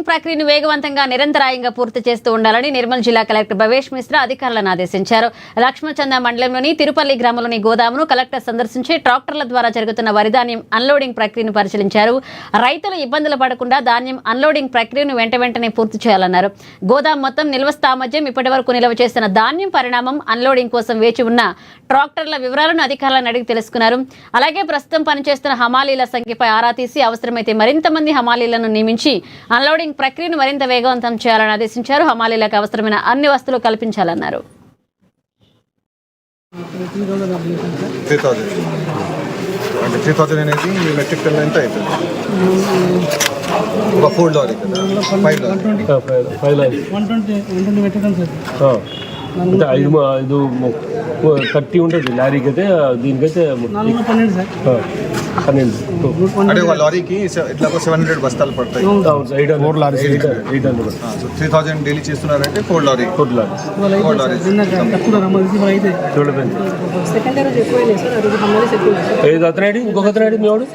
Unloading ప్రక్రియను వేగవంతంగా నిరంతరాయంగా పూర్తి చేస్తూ ఉండాలని నిర్మల్ జిల్లా కలెక్టర్ భవేష్ మిశ్రా అధికారులను ఆదేశించారు. లక్ష్మణచంద మండలంలోని తిరుపల్లి గ్రామంలోని గోదామును కలెక్టర్ సందర్శించి ట్రాక్టర్ల ద్వారా జరుగుతున్న వరిధాన్యం అన్లోడింగ్ ప్రక్రియను పరిశీలించారు. రైతులు ఇబ్బందులు పడకుండా ధాన్యం అన్లోడింగ్ ప్రక్రియను వెంటనే పూర్తి చేయాలన్నారు. గోదాం మొత్తం నిల్వ సామర్థ్యం, ఇప్పటి వరకు నిల్వ చేసిన ధాన్యం పరిణామం, అన్లోడింగ్ కోసం వేచి ఉన్న ట్రాక్టర్ల వివరాలను అధికారులను అడిగి తెలుసుకున్నారు. అలాగే ప్రస్తుతం పనిచేస్తున్న హమాలీల సంఖ్యపై ఆరా తీసి అవసరమైతే మరింత మంది హమాలీలను నియమించి అన్లోడింగ్ ప్రక్రియను మరింత వేగవంతం చేయాలని ఆదేశించారు. హమాలీలకు అవసరమైన అన్ని వస్తువులు కల్పించాలన్నారు. 3,000 అనేది మెట్రిక్ టన్ ఎంత అవుతుంది? ఒక 4 లారీ కదా, 5 లారీ 120 మెట్రిక్ టన్స్ అంటే 5 30 ఉంటుంది లారీకి అయితే, దీనికైతే 12 సార్ 12. అంటే ఒక లారీకి ఇట్లా 700 బస్తాలు పడతాయి. 4 లారీస్ 800. 3,000 డైలీ చేస్తున్నారంటే 4 లారీ చూడలేదు. సెకండ్ రోజు ఎక్కువ సార్, అతనేది ఇంకొక అతనేది మీ వాడు